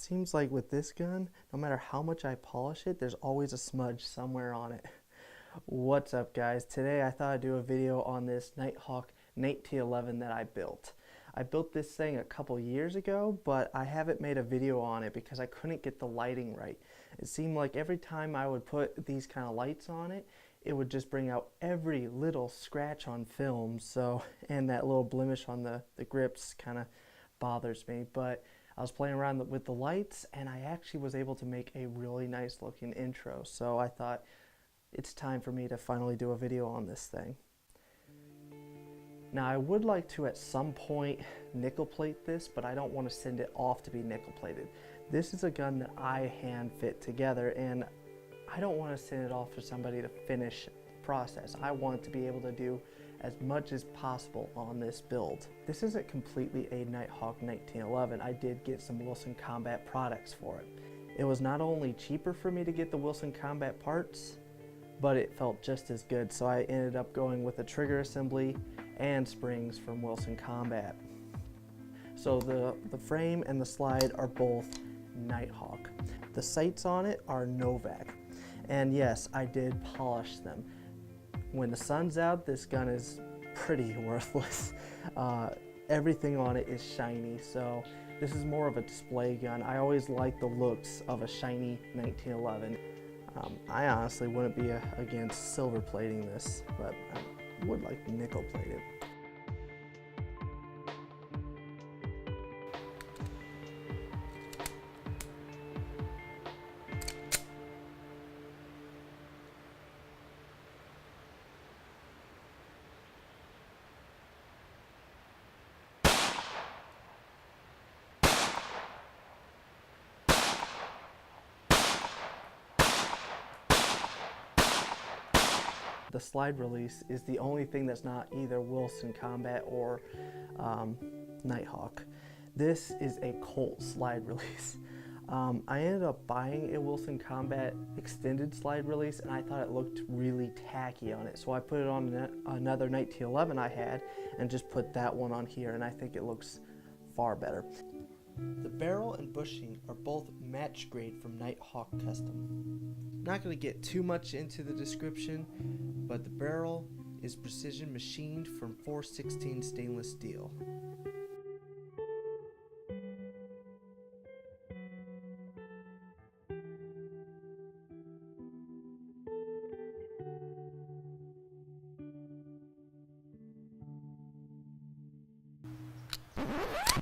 It seems like with this gun, no matter how much I polish it, there's always a smudge somewhere on it. What's up, guys? Today I thought I'd do a video on this Nighthawk Night T11 that I built. I built this thing a couple years ago, but I haven't made a video on it because I couldn't get the lighting right. It seemed like every time I would put these kind of lights on it, it would just bring out every little scratch on film, and that little blemish on the grips kind of bothers me. But I was playing around with the lights, and I actually was able to make a really nice looking intro. So I thought it's time for me to finally do a video on this thing. Now I would like to at some point nickel plate this, but I don't want to send it off to be nickel plated. This is a gun that I hand fit together, and I don't want to send it off for somebody to finish the process. I want to be able to do as much as possible on this build. This isn't completely a Nighthawk 1911. I did get some Wilson Combat products for it. It was not only cheaper for me to get the Wilson Combat parts, but it felt just as good, so I ended up going with a trigger assembly and springs from Wilson Combat. So the frame and the slide are both Nighthawk. The sights on it are Novak. And yes, I did polish them. When the sun's out, this gun is pretty worthless. Everything on it is shiny, so this is more of a display gun. I always like the looks of a shiny 1911. I honestly wouldn't be against silver plating this, but I would like to nickel plate it. The slide release is the only thing that's not either Wilson Combat or Nighthawk. This is a Colt slide release. I ended up buying a Wilson Combat extended slide release, and I thought it looked really tacky on it. So I put it on another Night T11 I had and just put that one on here, and I think it looks far better. The barrel and bushing are both match grade from Nighthawk Custom. Not going to get too much into the description, but the barrel is precision machined from 416 stainless steel.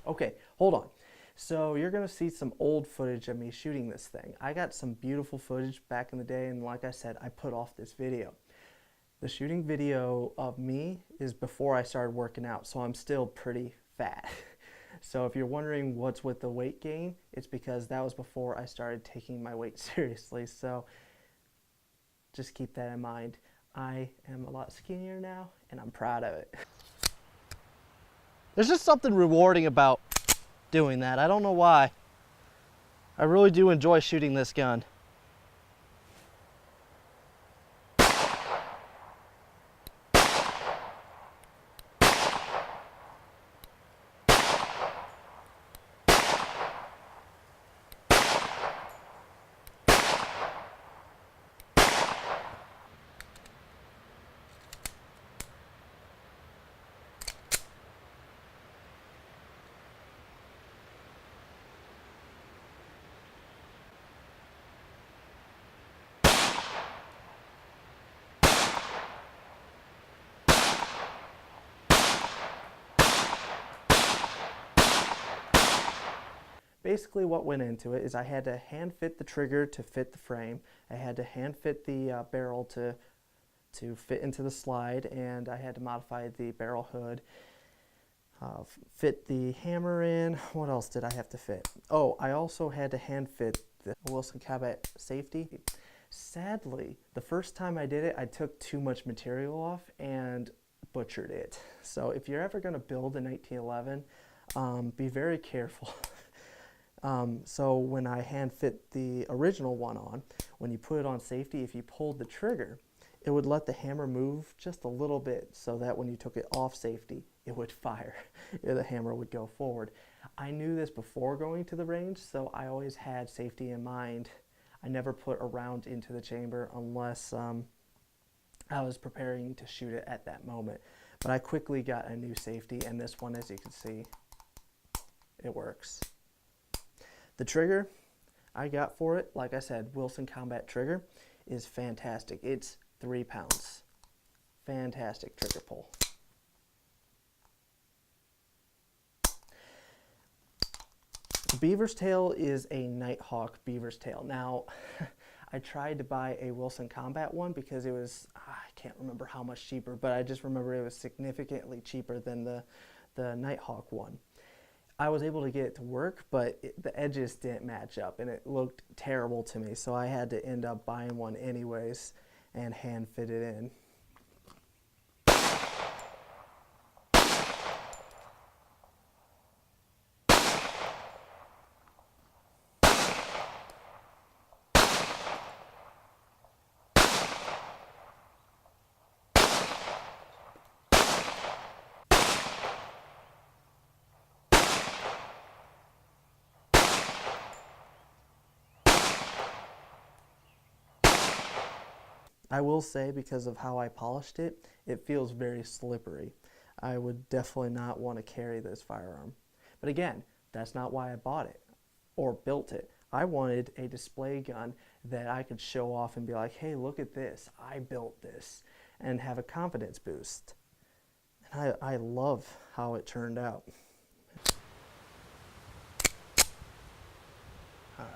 Okay, hold on. So you're going to see some old footage of me shooting this thing. I got some beautiful footage back in the day, and like I said, I put off this video. The shooting video of me is before I started working out, so I'm still pretty fat. So if you're wondering what's with the weight gain, it's because that was before I started taking my weight seriously. So just keep that in mind. I am a lot skinnier now, and I'm proud of it. There's just something rewarding about doing that. I don't know why. I really do enjoy shooting this gun. Basically what went into it is I had to hand fit the trigger to fit the frame. I had to hand fit the barrel to fit into the slide, and I had to modify the barrel hood, fit the hammer in. What else did I have to fit? Oh, I also had to hand fit the Wilson Combat safety. Sadly, the first time I did it, I took too much material off and butchered it. So if you're ever going to build a 1911, be very careful. So when I hand fit the original one on, when you put it on safety, if you pulled the trigger, it would let the hammer move just a little bit so that when you took it off safety, it would fire. The hammer would go forward. I knew this before going to the range, so I always had safety in mind. I never put a round into the chamber unless I was preparing to shoot it at that moment. But I quickly got a new safety, and this one, as you can see, it works. The trigger I got for it, like I said, Wilson Combat trigger, is fantastic. It's 3 pounds. Fantastic trigger pull. The beaver's tail is a Nighthawk beaver's tail. Now, I tried to buy a Wilson Combat one because it was, I can't remember how much cheaper, but I just remember it was significantly cheaper than the Nighthawk one. I was able to get it to work, but the edges didn't match up and it looked terrible to me, so I had to end up buying one anyways and hand fit it in. I will say, because of how I polished it, it feels very slippery. I would definitely not want to carry this firearm. But again, that's not why I bought it or built it. I wanted a display gun that I could show off and be like, hey, look at this, I built this, and have a confidence boost. And I love how it turned out. All right.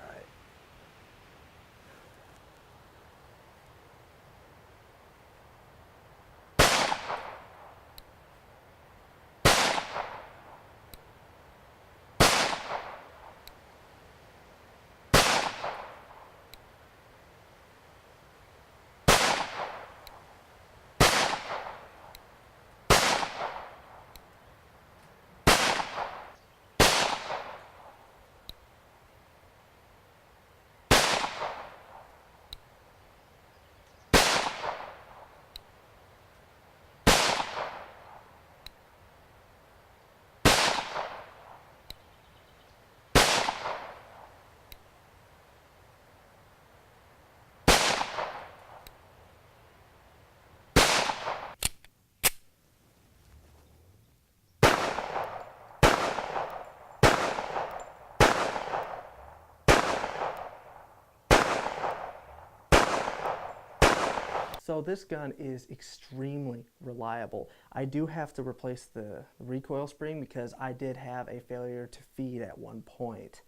So this gun is extremely reliable. I do have to replace the recoil spring because I did have a failure to feed at one point.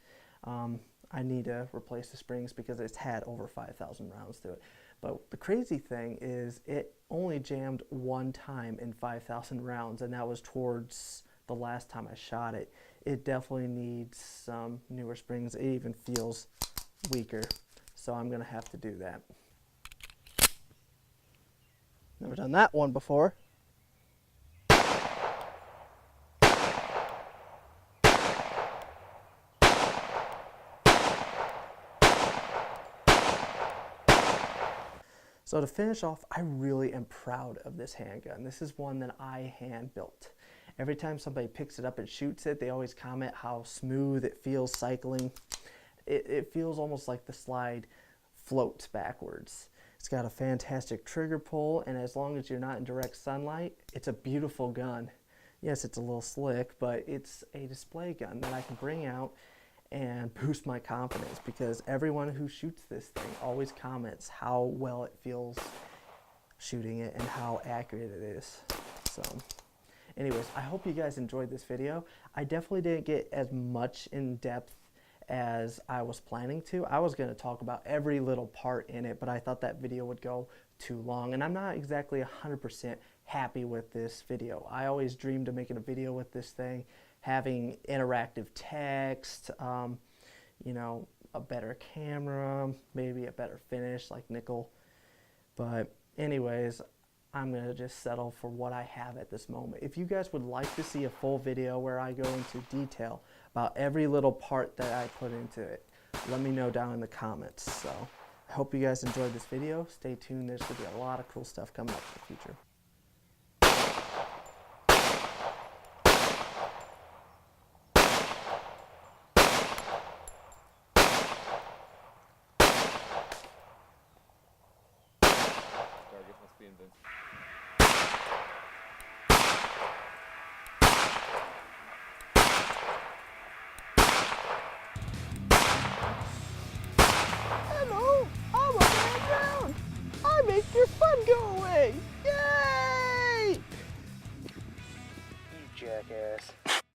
I need to replace the springs because it's had over 5,000 rounds to it. But the crazy thing is it only jammed one time in 5,000 rounds, and that was towards the last time I shot it. It definitely needs some newer springs. It even feels weaker, so I'm gonna have to do that. Never done that one before. So to finish off, I really am proud of this handgun. This is one that I hand built. Every time somebody picks it up and shoots it, they always comment how smooth it feels cycling. It feels almost like the slide floats backwards. It's got a fantastic trigger pull, and as long as you're not in direct sunlight, it's a beautiful gun. Yes, it's a little slick, but it's a display gun that I can bring out and boost my confidence, because everyone who shoots this thing always comments how well it feels shooting it and how accurate it is. So anyways, I hope you guys enjoyed this video. I definitely didn't get as much in depth as I was planning to. I was going to talk about every little part in it, but I thought that video would go too long, and I'm not exactly 100% happy with this video. I always dreamed of making a video with this thing, having interactive text, you know, a better camera, maybe a better finish like nickel. But anyways, I'm going to just settle for what I have at this moment. If you guys would like to see a full video where I go into detail about every little part that I put into it, let me know down in the comments. So I hope you guys enjoyed this video. Stay tuned. There's going to be a lot of cool stuff coming up in the future. the invent. Hello, I'm a man down. I make your fun go away. Yay! You jackass.